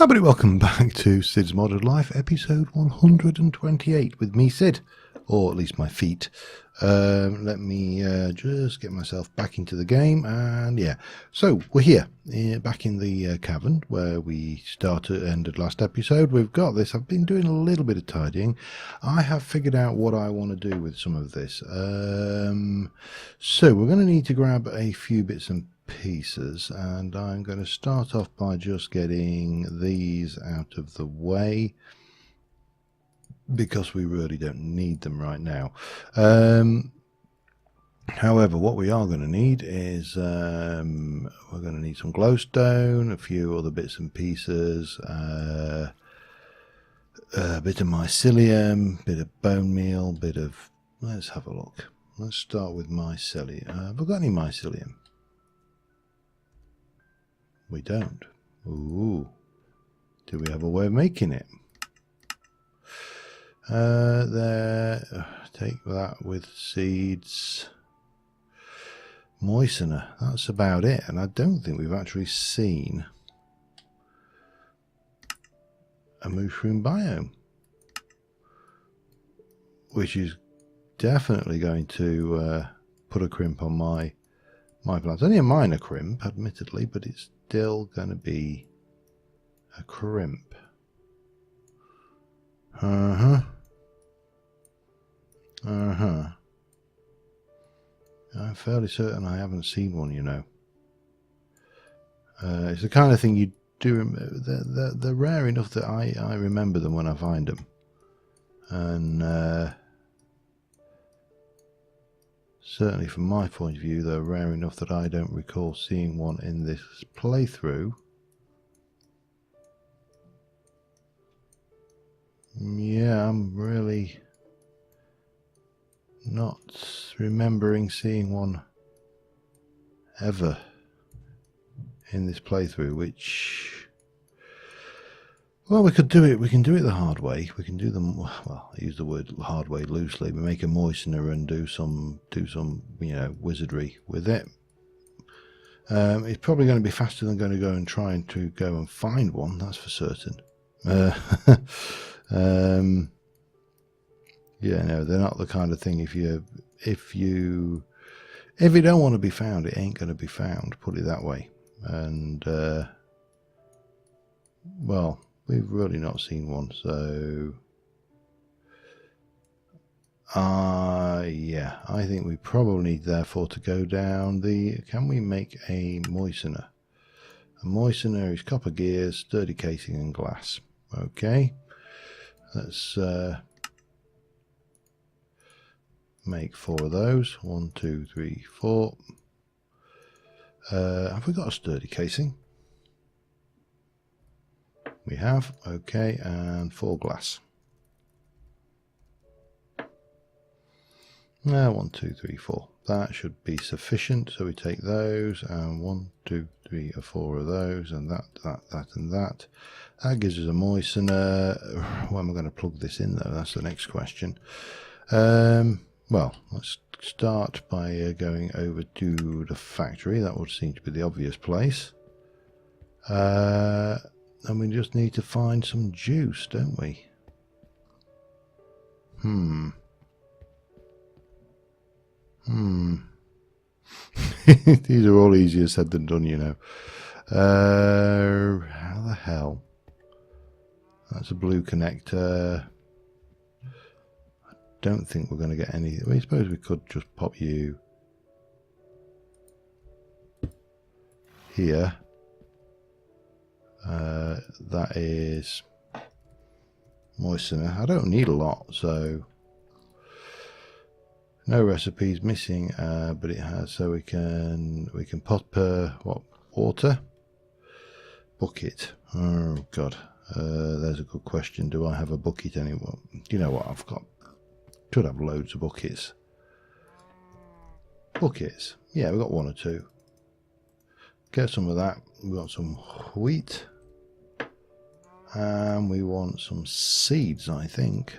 Everybody, welcome back to Cids Modded Life, episode 128 with me, Cid, or at least my feet. Let me just get myself back into the game, and yeah, so we're here, back in the Cavern, where we ended last episode. We've got this. I've been doing a little bit of tidying. I have figured out what I want to do with some of this. So we're going to need to grab a few bits and pieces, and I'm going to start off by just getting these out of the way because we really don't need them right now. However, what we are going to need is we're going to need some glowstone, a few other bits and pieces, a bit of mycelium, bit of bone meal, bit of, let's have a look. Let's start with mycelium. Have I got any mycelium? We don't. Ooh. Do we have a way of making it? There. Take that with seeds. Moistener. That's about it. And I don't think we've actually seen a mushroom biome, which is definitely going to put a crimp on my plants. Only a minor crimp, admittedly, but it's still going to be a crimp. I'm fairly certain I haven't seen one, you know. It's the kind of thing you do. They're rare enough that I remember them when I find them, and certainly from my point of view, they're rare enough that I don't recall seeing one in this playthrough. Yeah, I'm really not remembering seeing one ever in this playthrough, which, well, we could do it. We can do it the hard way. We can do them. Well, I use the word hard way loosely. We make a moistener and do some, you know, wizardry with it. It's probably going to be faster than going to go and trying to go and find one. That's for certain. Yeah, no, they're not the kind of thing. If you don't want to be found, it ain't going to be found. Put it that way. And well, we've really not seen one, so yeah, I think we probably need therefore to go down the. Can we make a moistener? A moistener is copper gears, sturdy casing, and glass. Okay, let's make 4 of those. 1, 2, 3, 4. Have we got a sturdy casing? We have. Okay, and 4 glass. 1, 2, 3, 4. That should be sufficient. So we take those, and 1, 2, 3, or 4 of those, and that, and that. That gives us a moistener. Where am I going to plug this in, though? That's the next question. Well, let's start by going over to the factory. That would seem to be the obvious place. And we just need to find some juice, don't we? These are all easier said than done, you know. How the hell? That's a blue connector. I don't think we're going to get any. I suppose we could just pop you here. That is moistener. I don't need a lot, so no recipes missing, but it has, so we can pop what, water bucket. Oh god, there's a good question. Do I have a bucket anymore? You know what, should have loads of buckets. Yeah, we've got 1 or 2. Get some of that. We want some wheat, and we want some seeds, I think.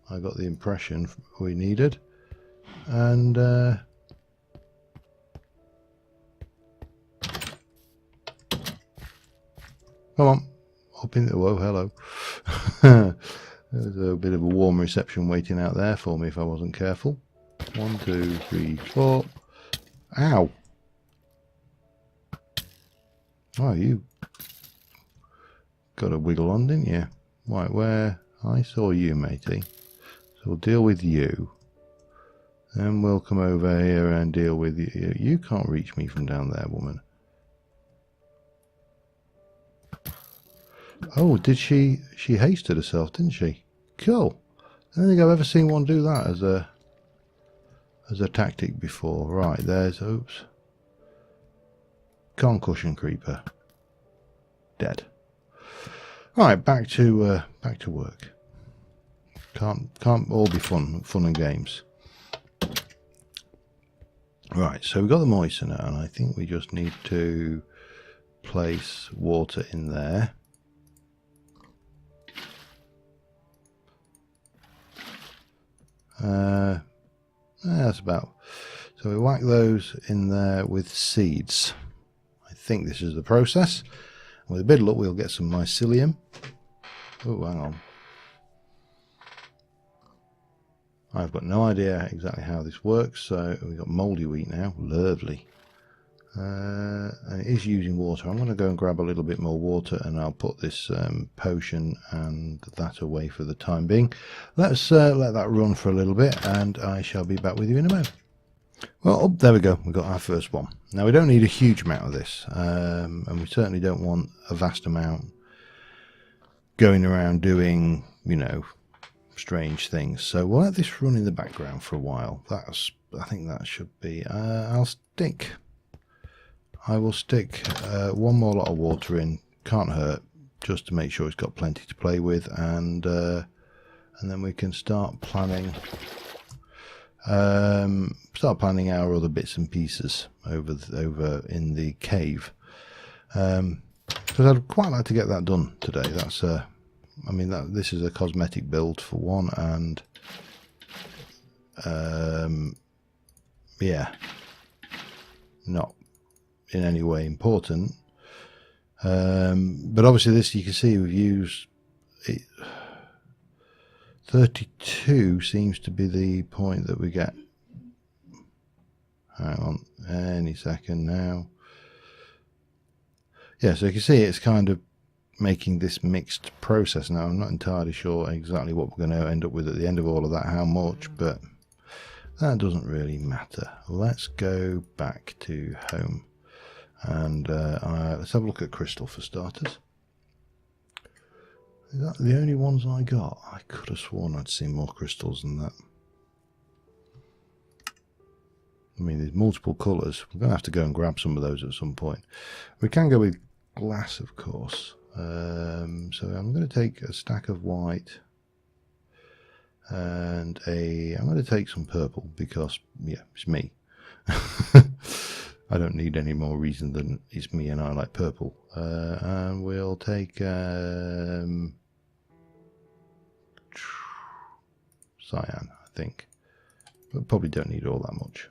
I got the impression we needed, and Come on. Up in the... Whoa, hello. There's a bit of a warm reception waiting out there for me if I wasn't careful. 1, 2, 3, 4. Ow! Oh, you got a wiggle on, didn't you? Right, where... I saw you, matey. So we'll deal with you. Then we'll come over here and deal with you. You can't reach me from down there, woman. Oh, did she hasted herself, didn't she? Cool. I don't think I've ever seen one do that as a tactic before. Right, there's... Oops. Concussion creeper. Dead. Right, back to work. Can't all be fun and games. Right, so we've got the moistener, and I think we just need to place water in there. That's about. So we whack those in there with seeds. I think this is the process. With a bit of luck, we'll get some mycelium. Oh, hang on. I've got no idea exactly how this works. So we've got mouldy wheat now. Lovely. And it is using water. I'm going to go and grab a little bit more water, and I'll put this potion and that away for the time being. Let's let that run for a little bit, and I shall be back with you in a moment. Well, there we go. We've got our first one. Now, we don't need a huge amount of this, and we certainly don't want a vast amount going around doing, you know, strange things. So we'll let this run in the background for a while. I think that should be... I will stick one more lot of water in, can't hurt, just to make sure it's got plenty to play with, and then we can start planning our other bits and pieces over in the cave. Because I'd quite like to get that done today. That's I mean, this is a cosmetic build for one, and yeah, not in any way important, but obviously this, you can see we've used it. 32 seems to be the point that we get. Hang on, any second now. Yeah, so you can see it's kind of making this mixed process now. I'm not entirely sure exactly what we're going to end up with at the end of all of that, how much, but that doesn't really matter. Let's go back to home. And let's have a look at crystal for starters. Is that the only ones I got? I could have sworn I'd seen more crystals than that. I mean, there's multiple colours. We're going to have to go and grab some of those at some point. We can go with glass, of course. So I'm going to take a stack of white and I'm going to take some purple because, yeah, it's me. I don't need any more reason than it's me and I like purple. And we'll take cyan, I think. But probably don't need all that much.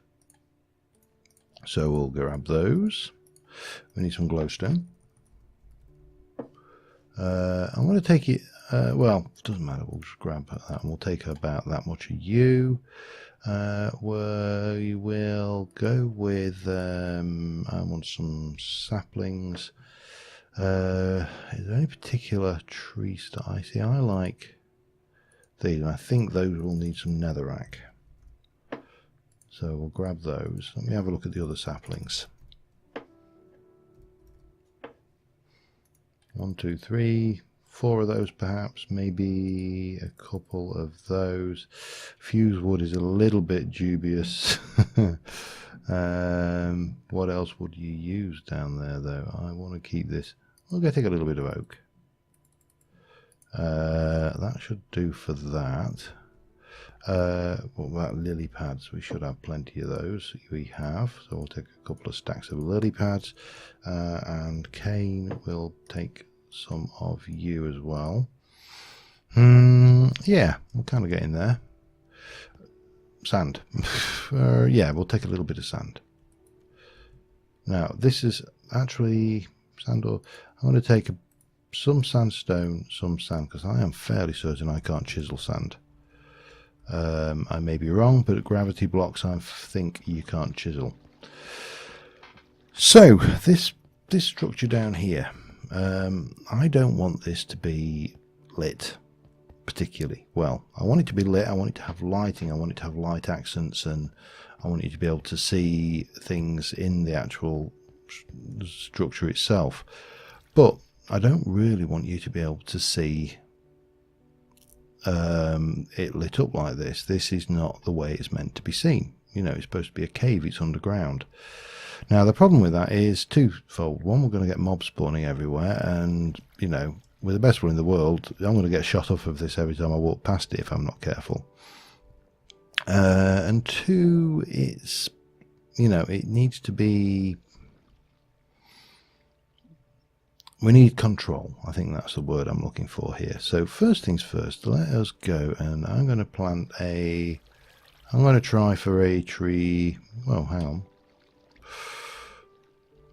So we'll grab those. We need some glowstone. I'm going to take it, well, it doesn't matter, we'll just grab that and we'll take about that much of you. We will go with, I want some saplings. Is there any particular tree style? I see, I like these, and I think those will need some netherrack. So we'll grab those. Let me have a look at the other saplings. 1, 2, 3, 4 of those perhaps, maybe a couple of those. Fuse wood is a little bit dubious. What else would you use down there though? I want to keep this. We'll go take a little bit of oak. That should do for that. What about lily pads? We should have plenty of those. We have, so we'll take a couple of stacks of lily pads, and Kane will take some of you as well. Yeah, we'll kind of get in there. Sand. Yeah, we'll take a little bit of sand. Now, this is actually sand, or I'm going to take some sandstone, some sand, because I am fairly certain I can't chisel sand. I may be wrong, but gravity blocks I think you can't chisel. So this structure down here, I don't want this to be lit particularly well. I want it to be lit, I want it to have lighting, I want it to have light accents, and I want you to be able to see things in the actual structure itself. But I don't really want you to be able to see it lit up like this. This is not the way it's meant to be seen. You know, it's supposed to be a cave, it's underground. Now the problem with that is twofold. One, we're going to get mobs spawning everywhere, and you know, with the best one in the world, I'm going to get shot off of this every time I walk past it if I'm not careful. And two, it's, you know, it needs to be, we need control. I think that's the word I'm looking for here. So first things first, let us go, and I'm going to plant a, I'm going to try for a tree. Well, hang on.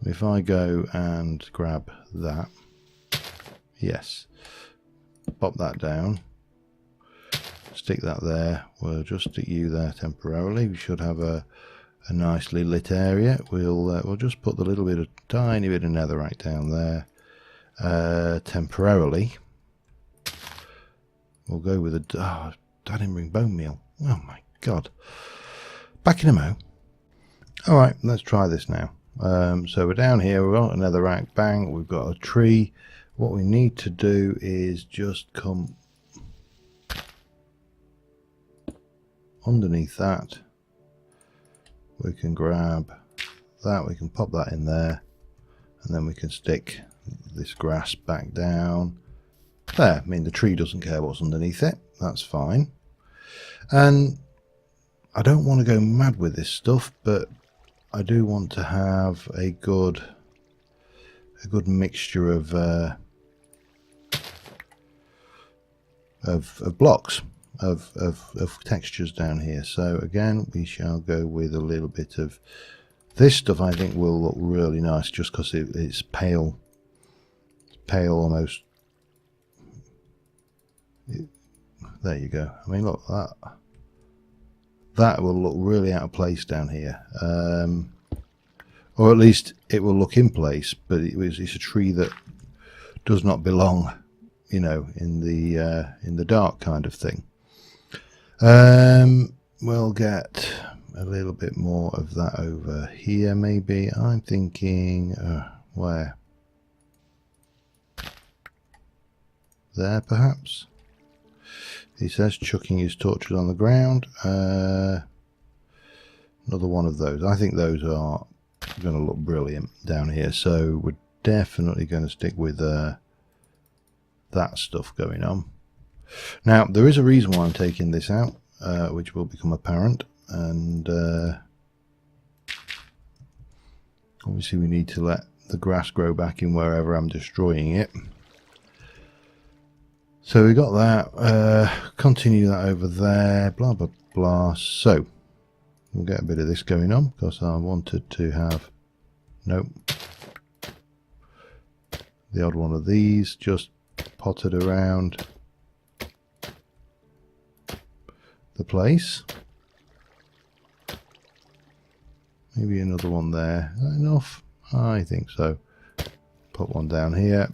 If I go and grab that, yes, pop that down, stick that there. We'll just stick you there temporarily. We should have a nicely lit area. We'll just put the little bit of tiny bit of netherite down there temporarily. We'll go with a, oh, I didn't bring bone meal. Oh my god. Back in a mo. All right, let's try this now. So we're down here, we've got another rack, bang, we've got a tree. What we need to do is just come underneath that. We can grab that, we can pop that in there, and then we can stick this grass back down there. I mean, the tree doesn't care what's underneath it, that's fine. And I don't want to go mad with this stuff, but I do want to have a good mixture of blocks, of textures down here. So again, we shall go with a little bit of this stuff. I think will look really nice just because it's pale, almost. There you go. I mean, look, that will look really out of place down here, or at least it will look in place, but it's a tree that does not belong, you know, in the dark kind of thing. We'll get a little bit more of that over here, maybe. I'm thinking where? There, perhaps. He says chucking his torches on the ground. Another one of those. I think those are going to look brilliant down here. So we're definitely going to stick with that stuff going on. Now, there is a reason why I'm taking this out, which will become apparent. And obviously we need to let the grass grow back in wherever I'm destroying it. So we got that, continue that over there, blah, blah, blah. So we'll get a bit of this going on because I wanted to have, nope, the odd one of these just potted around the place. Maybe another one there. Is that enough? I think so. Put one down here.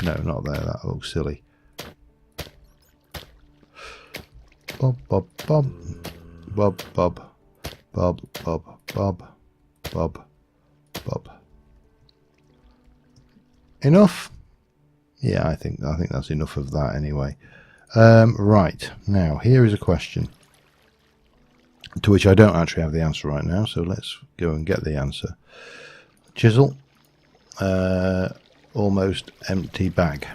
No, not there, that looks silly. Bob, bob, bob. Bob, bob. Bob, bob, bob. Bob, bob. Enough? Yeah, I think that's enough of that anyway. Right, now here is a question to which I don't actually have the answer right now, so let's go and get the answer. Chisel. Almost empty bag,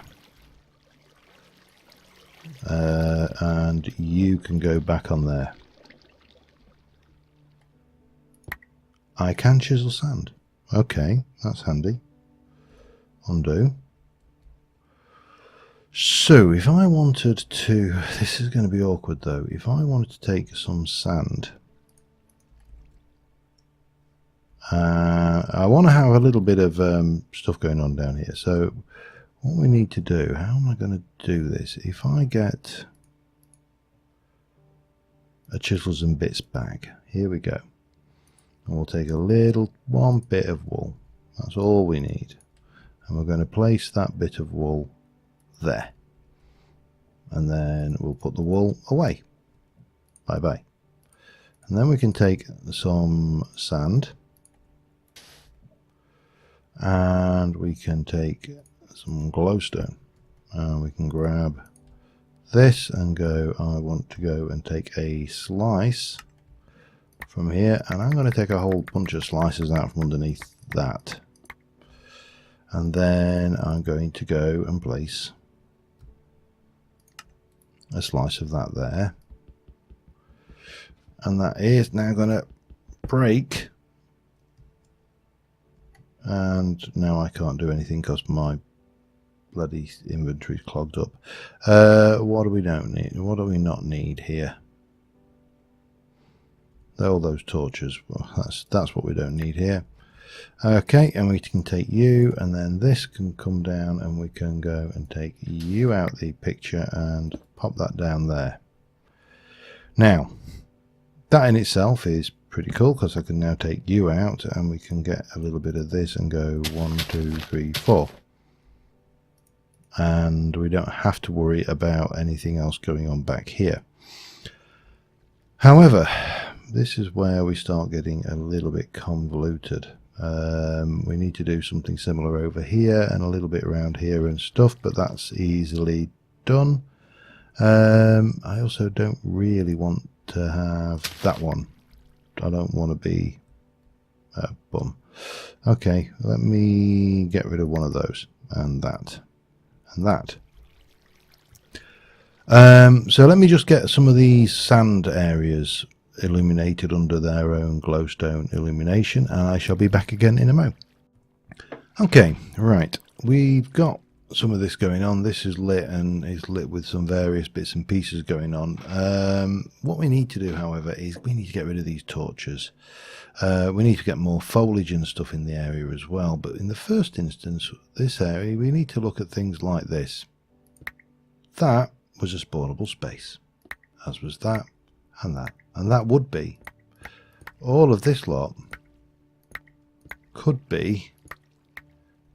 and you can go back on there. I can chisel sand. Okay, that's handy. Undo. So if I wanted to, this is going to be awkward though, if I wanted to take some sand I want to have a little bit of stuff going on down here. So what we need to do, how am I going to do this? If I get a chisels and bits bag, here we go. And we'll take one bit of wool. That's all we need. And we're going to place that bit of wool there. And then we'll put the wool away. Bye bye. And then we can take some sand. And we can take some glowstone. And we can grab this and go, I want to go and take a slice from here. And I'm going to take a whole bunch of slices out from underneath that. And then I'm going to go and place a slice of that there. And that is now going to break. And now I can't do anything because my bloody inventory's clogged up. What do we don't need? What do we not need here? All those torches. Well, that's what we don't need here. Okay, and we can take you, and then this can come down, and we can go and take you out the picture and pop that down there. Now, that in itself is pretty cool because I can now take you out, and we can get a little bit of this and go 1, 2, 3, 4. And we don't have to worry about anything else going on back here. However, this is where we start getting a little bit convoluted. We need to do something similar over here and a little bit around here and stuff, but that's easily done. I also don't really want to have that one. I don't want to be a bum. Okay, let me get rid of one of those and that and that. So let me just get some of these sand areas illuminated under their own glowstone illumination, and I shall be back again in a mo. Okay, right, we've got some of this going on. This is lit and is lit with some various bits and pieces going on. What we need to do, however, is we need to get rid of these torches. We need to get more foliage and stuff in the area as well, but in the first instance, this area, we need to look at things like this. That was a spawnable space, as was that and that. And that would be, all of this lot could be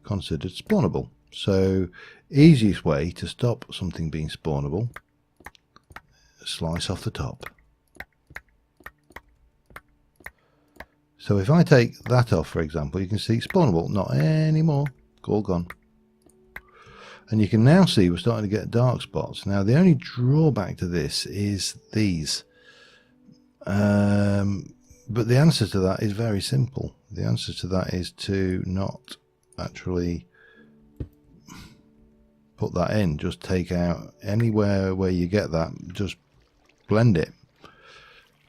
considered spawnable. So, easiest way to stop something being spawnable, slice off the top. So if I take that off, for example, you can see spawnable, not anymore, all gone. And you can now see we're starting to get dark spots. Now the only drawback to this is these. But the answer to that is very simple. The answer to that is to not actually put that in. Just take out anywhere where you get that, just blend it.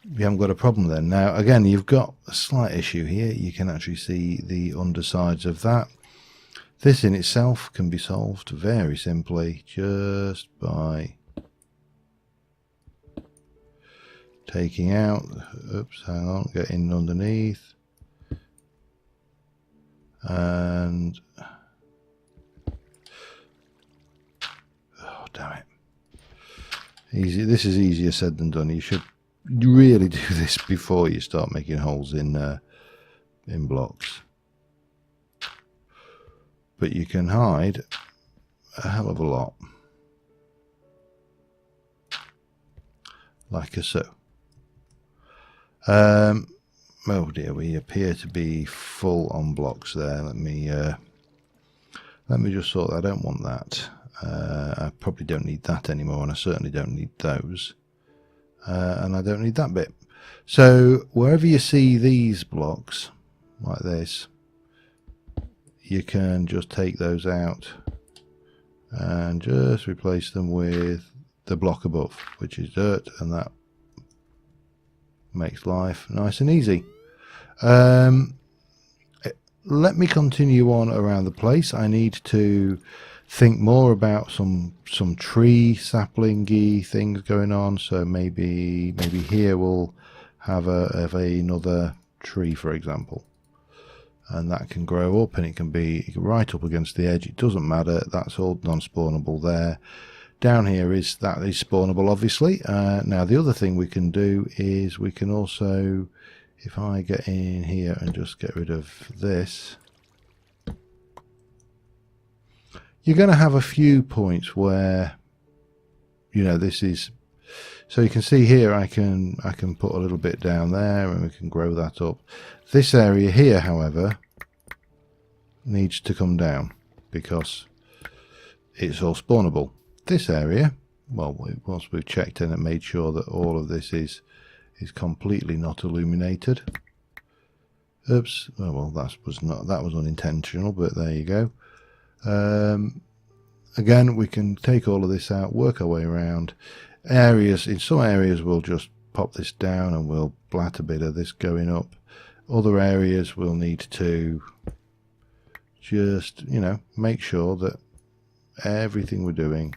You haven't got a problem then. Now again, you've got a slight issue here. You can actually see the undersides of that. This in itself can be solved very simply just by taking out, oops, hang on, getting underneath, and oh damn it, easy. This is easier said than done. You should really do this before you start making holes in blocks, but you can hide a hell of a lot, like so. Oh dear, we appear to be full on blocks there. Let me just sort that. I don't want that. I probably don't need that anymore, and I certainly don't need those, and I don't need that bit. So wherever you see these blocks like this, you can just take those out and just replace them with the block above, which is dirt, and that makes life nice and easy. Let me continue on around the place. I need to think more about some tree saplingy things going on. So maybe here we'll have another tree, for example. and that can grow up, and it can be right up against the edge. It doesn't matter. That's all non-spawnable there. Down here that is spawnable, obviously. Now the other thing we can do is we can also, if I get in here and just get rid of this, you're going to have a few points where, you know, this is, so you can see here I can put a little bit down there and we can grow that up. This area here, however, needs to come down because it's all spawnable. This area, well, once we've checked in and made sure that all of this is completely not illuminated. Oops. Oh, well, that was unintentional, but there you go. Again, we can take all of this out, work our way around. Areas, in some areas we'll just pop this down and we'll blat a bit of this going up. Other areas we'll need to just, you know, make sure that everything we're doing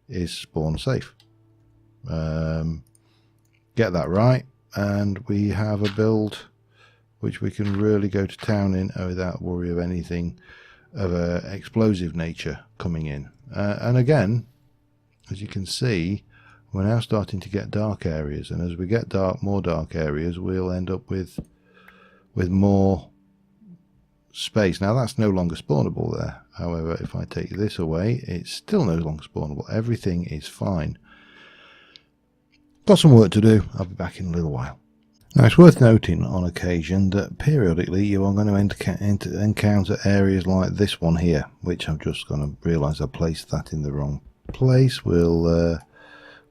is spawn safe. Get that right, and we have a build which we can really go to town in without worry of anything of a explosive nature coming in. And again, as you can see, we're now starting to get dark areas, and as we get more dark areas, we'll end up with more space. Now that's no longer spawnable there. However, if I take this away, it's still no longer spawnable. Everything is fine. Got some work to do. I'll be back in a little while. Now it's worth noting on occasion that periodically you are going to encounter areas like this one here, which I'm just going to realise I placed that in the wrong place.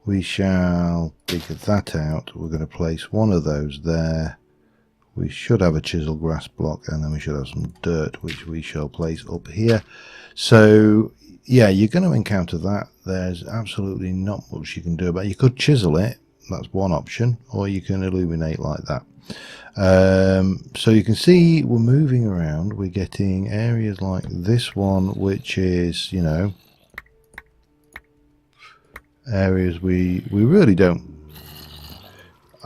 We shall figure that out. We're going to place one of those there. We should have a chisel grass block, and then we should have some dirt, which we shall place up here. So yeah, you're going to encounter that. There's absolutely not much you can do about it. You could chisel it, that's one option, or you can illuminate like that. So you can see we're moving around. We're getting areas like this one, which is, you know, areas we really don't.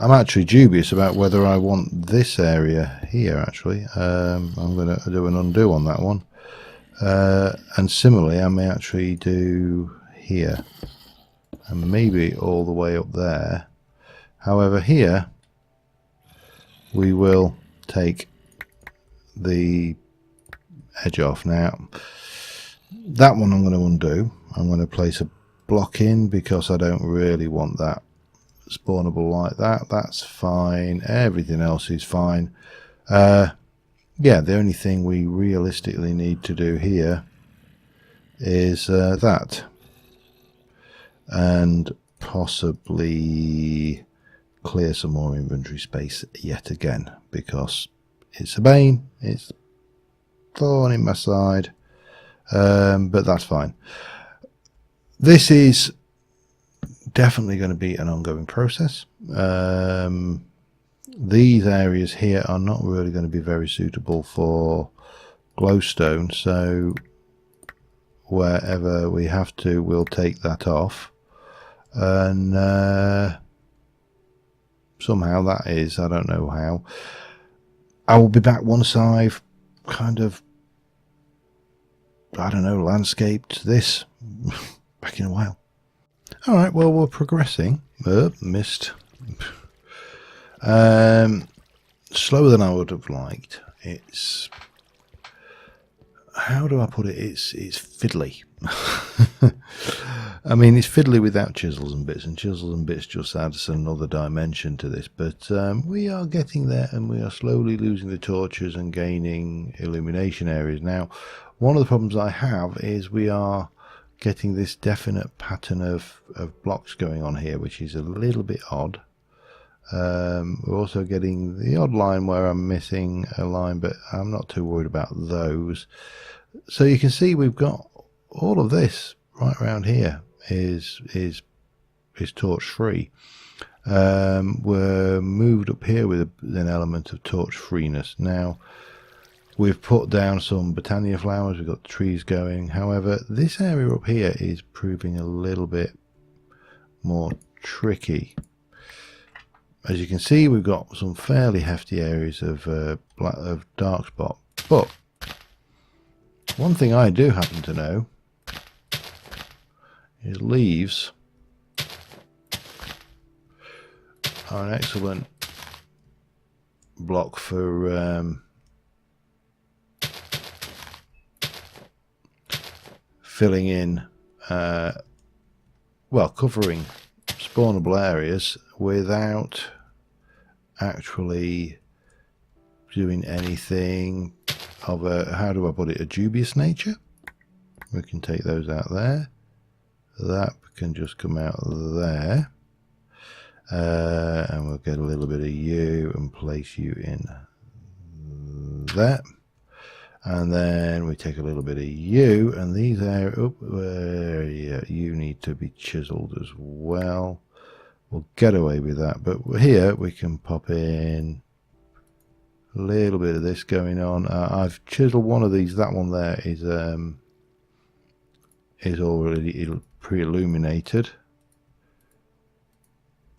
I'm actually dubious about whether I want this area here, actually. I'm going to do an undo on that one. And similarly, I may actually do here. And maybe all the way up there. However, here, we will take the edge off. Now, that one I'm going to undo. I'm going to place a block in because I don't really want that spawnable like that. That's fine. Everything else is fine. Yeah, the only thing we realistically need to do here is that, and possibly clear some more inventory space yet again, because it's a bane, it's thorn in my side, but that's fine. This is definitely going to be an ongoing process. These areas here are not really going to be very suitable for glowstone, so wherever we have to, we'll take that off, and somehow that is, I don't know how. I will be back once I've kind of, I don't know, landscaped this. Back in a while. Alright, well, we're progressing. Missed. Slower than I would have liked. It's, how do I put it? It's fiddly. I mean, it's fiddly without chisels and bits just adds another dimension to this, but we are getting there, and we are slowly losing the torches and gaining illumination areas. Now, one of the problems I have is we are getting this definite pattern of blocks going on here, which is a little bit odd. We're also getting the odd line where I'm missing a line, but I'm not too worried about those. So you can see we've got all of this right around here is torch free. We're moved up here with an element of torch freeness. Now we've put down some Botania flowers, we've got the trees going. However, this area up here is proving a little bit more tricky. As you can see, we've got some fairly hefty areas of dark spot. But one thing I do happen to know is leaves are an excellent block for filling in, well, covering spawnable areas without actually doing anything of a, how do I put it, a dubious nature. We can take those out there. That can just come out there. And we'll get a little bit of you and place you in there. And then we take a little bit of you, and these are, yeah, you need to be chiseled as well. We'll get away with that, but here we can pop in a little bit of this going on. I've chiseled one of these. That one there is already pre-illuminated,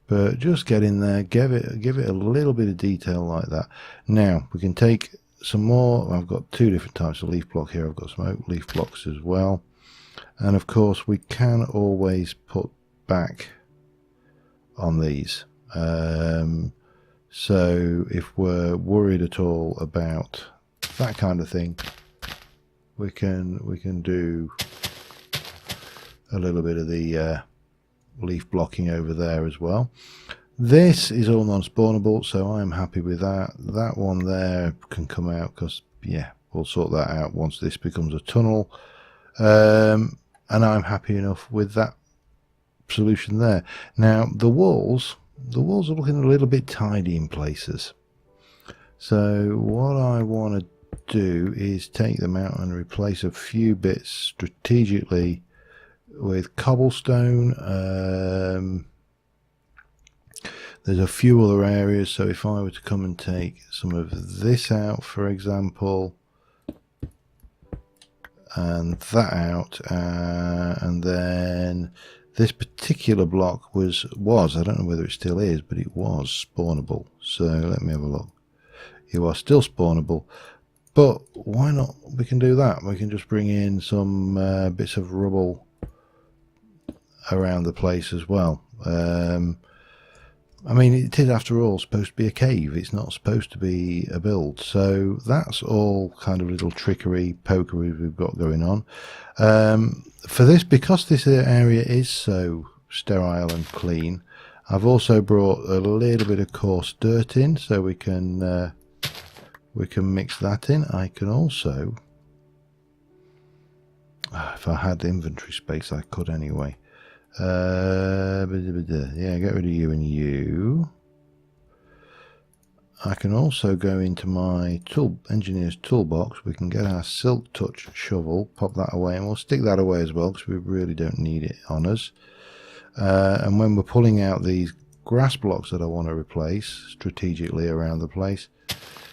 but just get in there, give it a little bit of detail like that. Now we can take some more. I've got two different types of leaf block here. I've got some oak leaf blocks as well, and of course we can always put back on these. So if we're worried at all about that kind of thing, we can do a little bit of the leaf blocking over there as well. This is all non-spawnable, so I'm happy with that. That one there can come out because, yeah, we'll sort that out once this becomes a tunnel. And I'm happy enough with that solution there. Now the walls are looking a little bit tidy in places. So what I want to do is take them out and replace a few bits strategically with cobblestone. There's a few other areas, so if I were to come and take some of this out, for example, and that out, and then this particular block was, I don't know whether it still is, but it was spawnable. So let me have a look. You are still spawnable, but why not? We can do that. We can just bring in some bits of rubble around the place as well. I mean, it is after all supposed to be a cave. It's not supposed to be a build. So that's all kind of little trickery, pokery we've got going on. For this, because this area is so sterile and clean, I've also brought a little bit of coarse dirt in, so we can mix that in. I can also, if I had inventory space, I could anyway. Yeah, get rid of you and you. I can also go into my engineer's toolbox. We can get our silk touch shovel, pop that away, and we'll stick that away as well because we really don't need it on us. And when we're pulling out these grass blocks that I want to replace strategically around the place,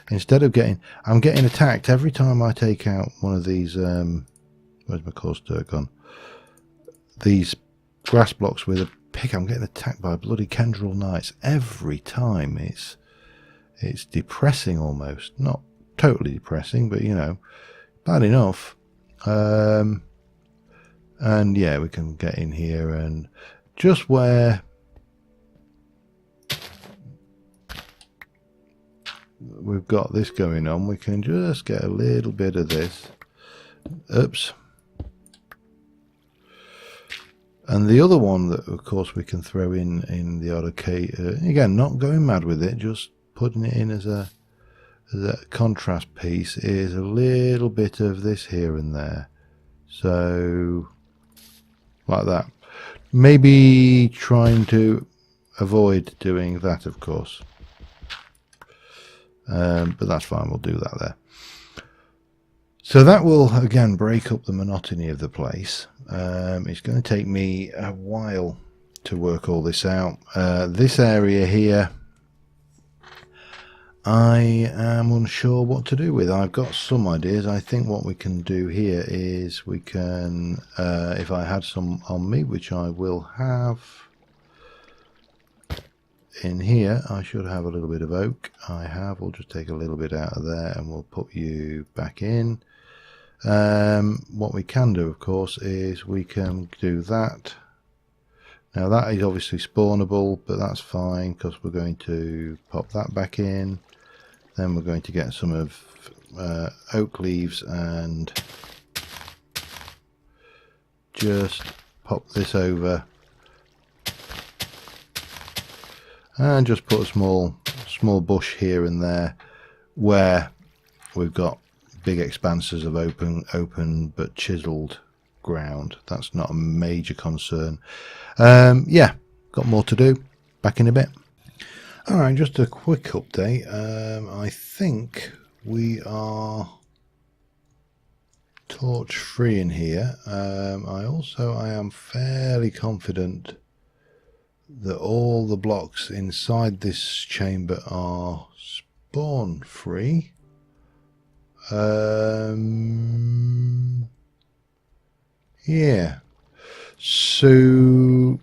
instead of I'm getting attacked every time I take out one of these. Where's my coarse dirt gone? These grass blocks with a pick. I'm getting attacked by bloody Kendril Knights every time. It's depressing almost. Not totally depressing, but you know, bad enough. And yeah, we can get in here and just where we've got this going on, we can just get a little bit of this. Oops. And the other one that, of course, we can throw in the odd occasion, again, not going mad with it, just putting it in as a contrast piece, is a little bit of this here and there. So, like that. Maybe trying to avoid doing that, of course. But that's fine, we'll do that there. So that will, again, break up the monotony of the place. It's going to take me a while to work all this out. This area here, I am unsure what to do with. I've got some ideas. I think what we can do here is we can, if I had some on me, which I will have, in here I should have a little bit of oak. I have. We'll just take a little bit out of there and we'll put you back in. What we can do, of course, is we can do that. Now that is obviously spawnable, but that's fine because we're going to pop that back in. Then we're going to get some of oak leaves and just pop this over and just put a small bush here and there where we've got big expanses of open but chiseled ground. That's not a major concern. Yeah, got more to do. Back in a bit. Alright, just a quick update. I think we are torch free in here. I am fairly confident that all the blocks inside this chamber are spawn free. Yeah, so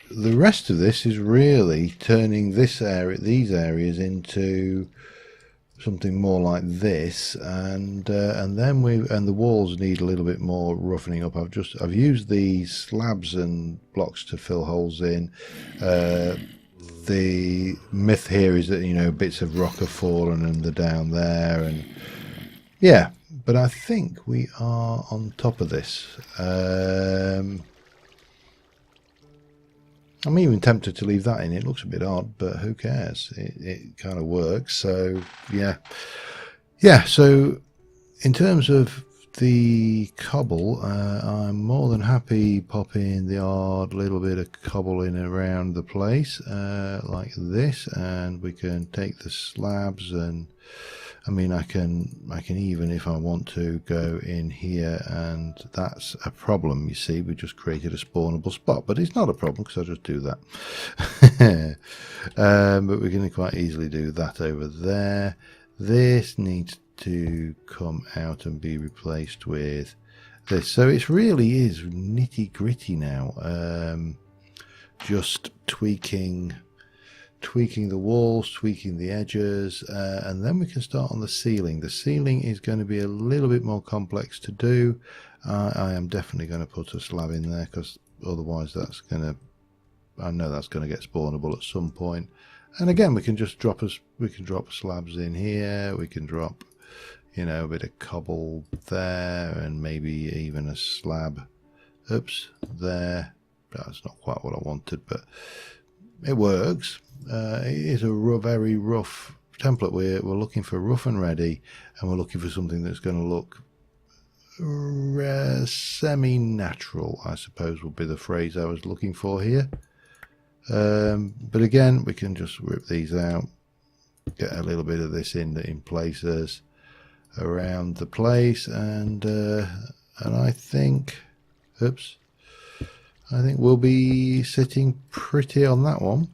the rest of this is really turning these areas into something more like this, and then the walls need a little bit more roughening up. I've used these slabs and blocks to fill holes in. The myth here is that, you know, bits of rock have fallen and they're down there, and yeah, but I think we are on top of this. I'm even tempted to leave that in. It looks a bit odd, but who cares? It kind of works. So yeah. So in terms of the cobble, I'm more than happy popping the odd little bit of cobble in around the place, like this, and we can take the slabs, and I mean, I can even, if I want to, go in here, and that's a problem. You see, we just created a spawnable spot, but it's not a problem because I'll just do that. But we can quite easily do that over there. This needs to come out and be replaced with this. So it really is nitty gritty now. Just tweaking the walls, tweaking the edges, and then we can start on the ceiling. The ceiling is going to be a little bit more complex to do. I am definitely going to put a slab in there because otherwise I know that's going to get spawnable at some point. And again, we can just drop slabs in here. We can drop, you know, a bit of cobble there, and maybe even a slab. Oops, there. That's not quite what I wanted, but it works. It is a very rough template. We're looking for rough and ready, and we're looking for something that's going to look semi-natural, I suppose would be the phrase I was looking for here. But again, we can just rip these out, get a little bit of this in places around the place, and I think, I think we'll be sitting pretty on that one.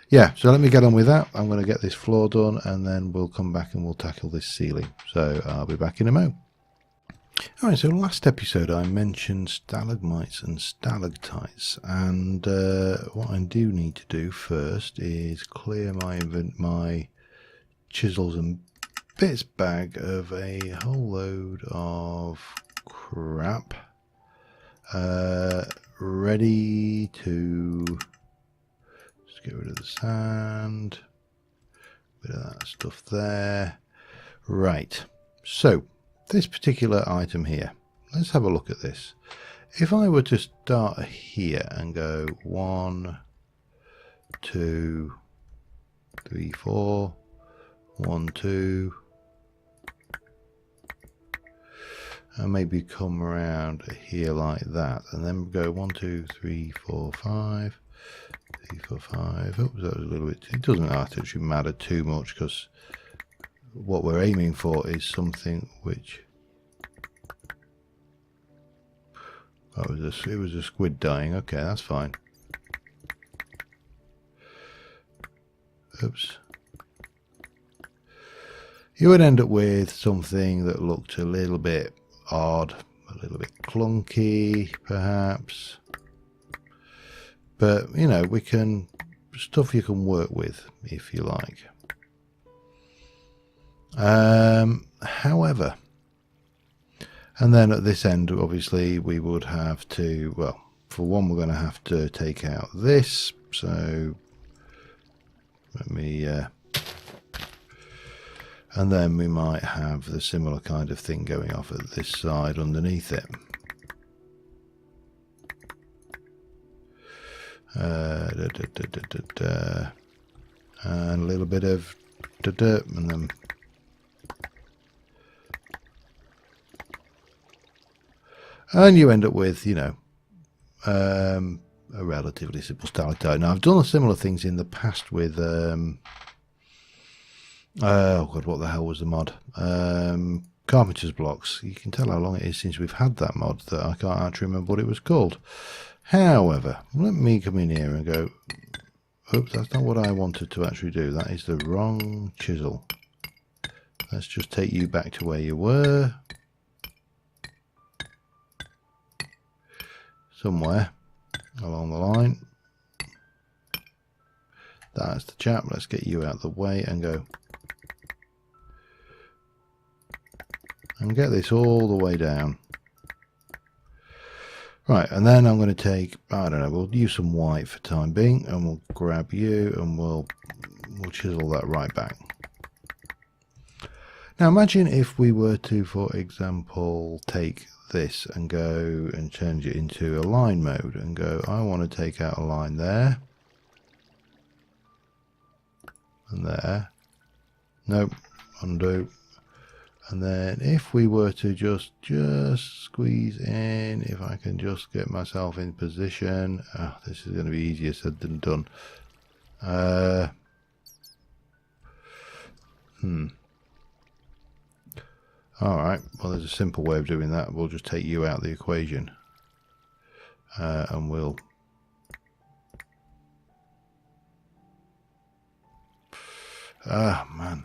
Yeah, so let me get on with that. I'm going to get this floor done, and then we'll come back and we'll tackle this ceiling. So I'll be back in a mo. Alright, so last episode I mentioned stalagmites and stalactites, and what I do need to do first is clear my chisels and bits bag of a whole load of crap. Ready to just get rid of the sand, bit of that stuff there. Right, so this particular item here, let's have a look at this. If I were to start here and go 1, 2, 3, 4, 1, 2, and maybe come around here like that, and then go 1, 2, 3, 4, 5, 3, 4, 5. Oops, that was a little bit. It doesn't actually matter too much because what we're aiming for is something which. Oh, it was a squid dying. Okay, that's fine. Oops. You would end up with something that looked a little bit odd, a little bit clunky perhaps, but you know, we can stuff you can work with, if you like. However, and then at this end, obviously, we would have to, well, for one, we're going to have to take out this. So let me, and then we might have the similar kind of thing going off at this side underneath it. And a little bit of and then and you end up with, you know, a relatively simple stalactite. Now I've done similar things in the past with oh god, what the hell was the mod? Carpenter's blocks. You can tell how long it is since we've had that mod that I can't actually remember what it was called. However, let me come in here and go, oops, that's not what I wanted to actually do. That is the wrong chisel. Let's just take you back to where you were. Somewhere along the line. That's the chap. Let's get you out of the way and go. And get this all the way down. Right, and then I'm going to take, I don't know, we'll use some white for time being, and we'll grab you and we'll chisel that right back. Now imagine if we were to, for example, take this and go and change it into a line mode and go, I want to take out a line there and there. Nope, undo. And then if we were to just squeeze in, if I can just get myself in position, this is going to be easier said than done. Alright, well there's a simple way of doing that. We'll just take you out of the equation. And we'll... man.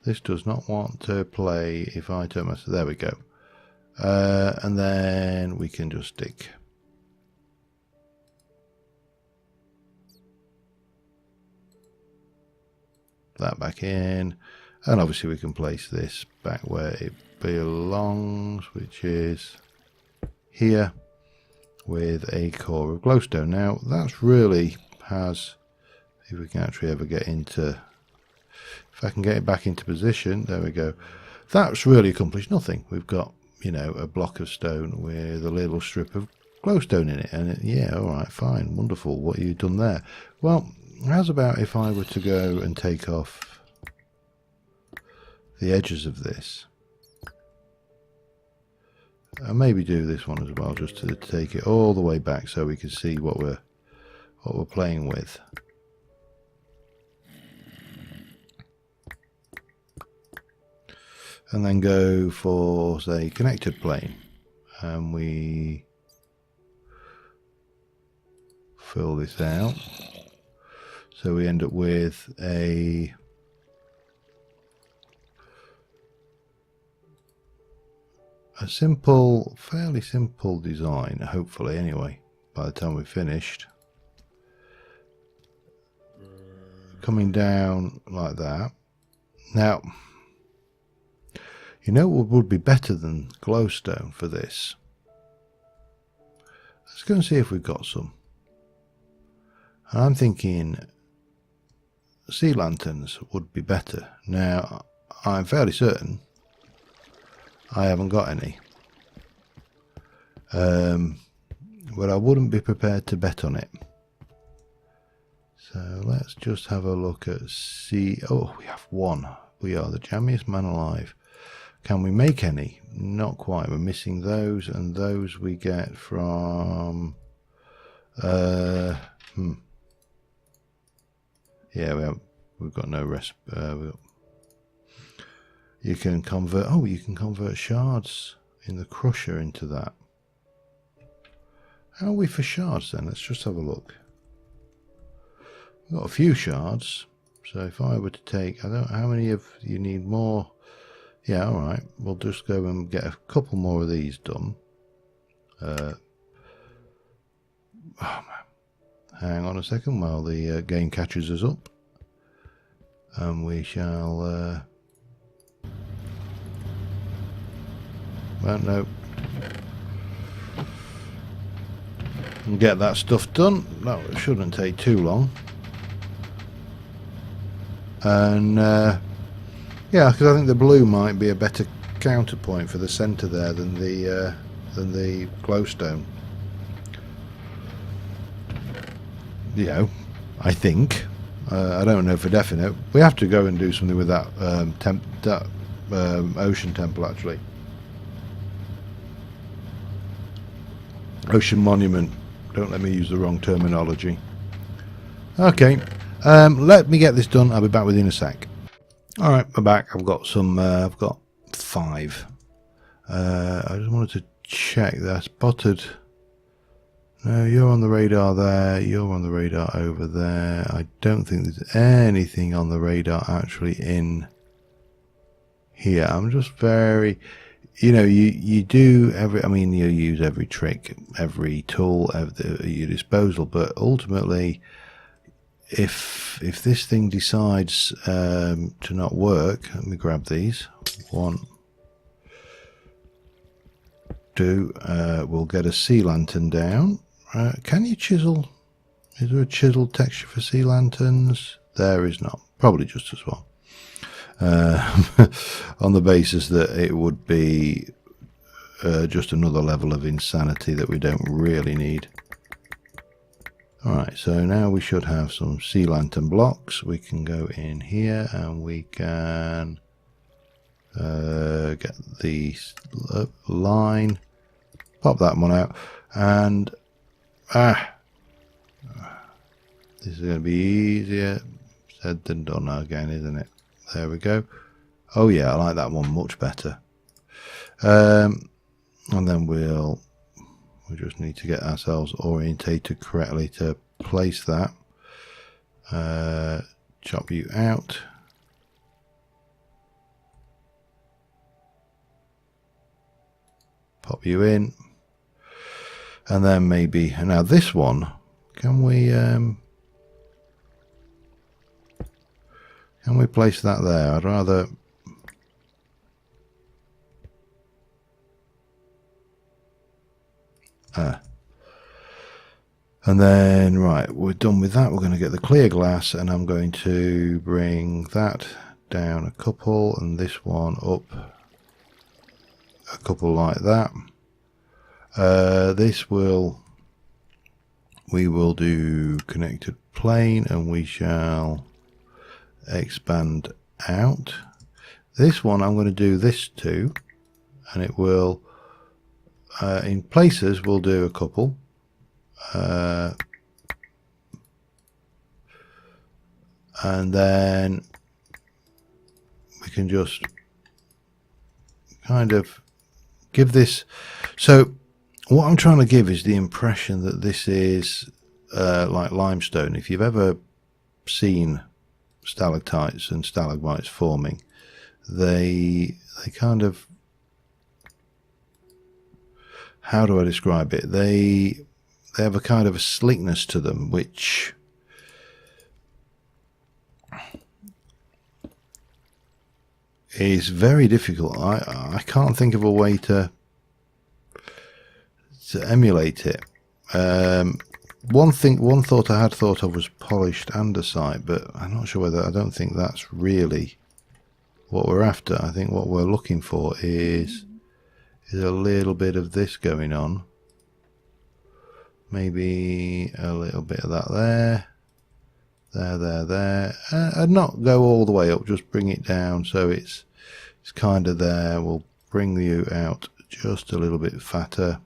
This does not want to play if I turn myself... There we go. And then we can just stick that back in. And obviously we can place this back where it belongs, which is here with a core of glowstone. Now that's really has... If we can actually ever get into... If I can get it back into position, there we go. That's really accomplished nothing. We've got, you know, a block of stone with a little strip of glowstone in it. And yeah, all right, fine, wonderful. What have you done there? Well, how's about if I were to go and take off the edges of this? And maybe do this one as well, just to take it all the way back so we can see what we're playing with. And then go for, say, connected plane, and we fill this out, so we end up with a simple, fairly simple design, hopefully anyway, by the time we're finished. Coming down like that. Now, you know what would be better than glowstone for this? Let's go and see if we've got some. And I'm thinking sea lanterns would be better. Now, I'm fairly certain I haven't got any. But I wouldn't be prepared to bet on it. So let's just have a look at sea. Oh, we have one. We are the jammiest man alive. Can we make any? Not quite. We're missing those, and those we get from... Yeah, we've got no rest. You can convert... Oh, you can convert shards in the crusher into that. How are we for shards then? Let's just have a look. We've got a few shards. So if I were to take... I don't know how many of you need more... Yeah, alright, we'll just go and get a couple more of these done. Oh man, Hang on a second while the game catches us up, and we shall well, no, and get that stuff done. That shouldn't take too long. And yeah, because I think the blue might be a better counterpoint for the centre there than the glowstone. You know, I think. I don't know for definite. We have to go and do something with that ocean temple, actually. Ocean monument. Don't let me use the wrong terminology. Okay, let me get this done. I'll be back within a sec. All right, we're back. I've got some. I've got 5. I just wanted to check that I spotted. No, you're on the radar there. You're on the radar over there. I don't think there's anything on the radar actually in here. I'm just very, you know, you do every. I mean, you use every trick, every tool at your disposal, but ultimately, if this thing decides to not work, let me grab these. 1, 2. We'll get a sea lantern down. Can you chisel? Is there a chisel texture for sea lanterns? There is not. Probably just as well. On the basis that it would be just another level of insanity that we don't really need. Alright, so now we should have some sea lantern blocks. We can go in here and we can get the line, pop that one out, and this is going to be easier said than done again, isn't it? There we go. Oh yeah, I like that one much better. And then we just need to get ourselves orientated correctly to place that. Chop you out. Pop you in. And then maybe, now this one, can we place that there? I'd rather, and then, right, we're done with that. We're going to get the clear glass, and I'm going to bring that down a couple, and this one up a couple like that. We will do connected plane, and we shall expand out. This one I'm going to do this to, and it will in places we'll do a couple, and then we can just kind of give this. So what I'm trying to give is the impression that this is like limestone. If you've ever seen stalactites and stalagmites forming, they kind of, how do I describe it? They have a kind of a slickness to them, which is very difficult. I can't think of a way to emulate it. One thought I had thought of was polished andesite, but I'm not sure whether, I don't think that's really what we're after. I think what we're looking for is a little bit of this going on. Maybe a little bit of that there. And not go all the way up, just bring it down so it's kind of there. We'll bring you out just a little bit fatter.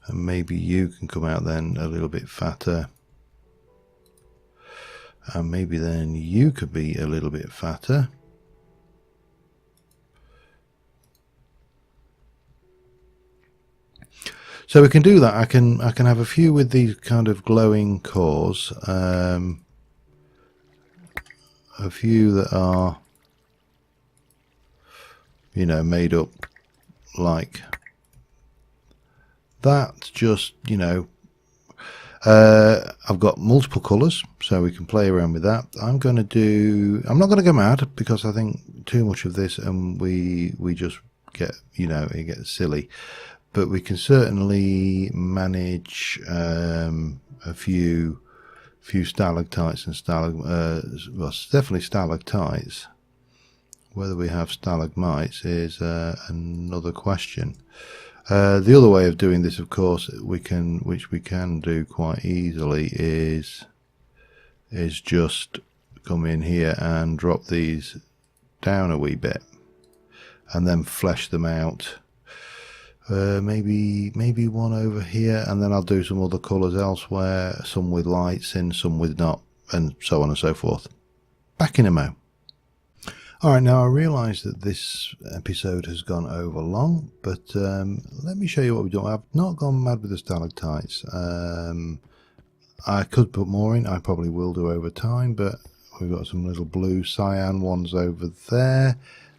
And maybe you can come out then a little bit fatter. And maybe then you could be a little bit fatter. So we can do that. I can have a few with these kind of glowing cores. A few that are, you know, made up like that, just, you know, I've got multiple colours, so we can play around with that. I'm not going to go mad, because I think too much of this and we just get, it gets silly. But we can certainly manage a few stalactites and well, definitely stalactites. Whether we have stalagmites is another question. The other way of doing this, of course, which we can do quite easily, is just come in here and drop these down a wee bit, and then flesh them out. Maybe one over here, and then I'll do some other colours elsewhere, some with lights in, some with not, and so on and so forth. Back in a mo. Alright, now I realise that this episode has gone over long, but let me show you what we've done. I've not gone mad with the stalactites. I could put more in, I probably will do over time, but we've got some little blue cyan ones over there,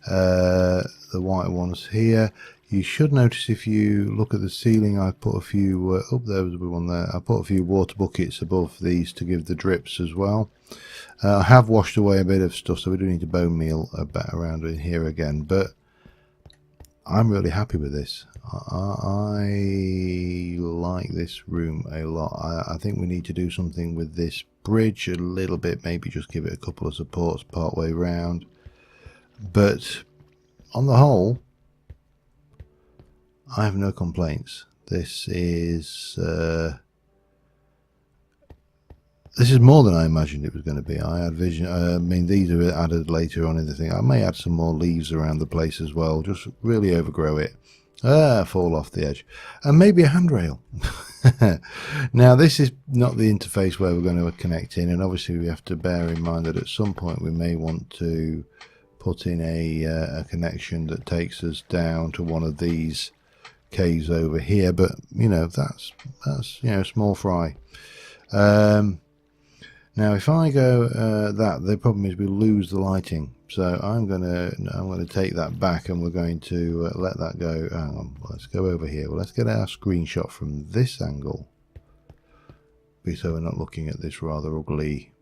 the white ones here. You should notice, if you look at the ceiling, I put a few, there was a one there, I put a few water buckets above these to give the drips as well. I have washed away a bit of stuff, so we do need to bone meal a bit around in here again, but I'm really happy with this. I like this room a lot. I think we need to do something with this bridge a little bit, maybe just give it a couple of supports part way round. But on the whole, I have no complaints. This is more than I imagined it was going to be. I had vision. I mean, these are added later on in the thing. I may add some more leaves around the place as well. Just really overgrow it. Fall off the edge. And maybe a handrail. Now, this is not the interface where we're going to connect in. And obviously, we have to bear in mind that at some point we may want to put in a connection that takes us down to one of these caves over here. But, that's small fry. Now, if I go the problem is we lose the lighting, so I'm gonna take that back, and we're going to let that go. Hang on, let's go over here. Well, let's get our screenshot from this angle, so we're not looking at this rather ugly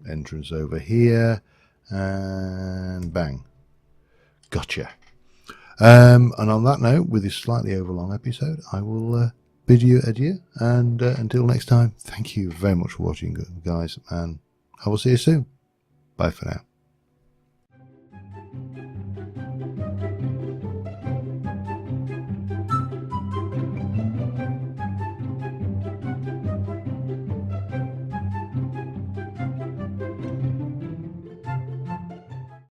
entrance over here. And bang, gotcha. And on that note, with this slightly overlong episode, I will bid you adieu, and until next time, thank you very much for watching, guys, and I will see you soon. Bye for now.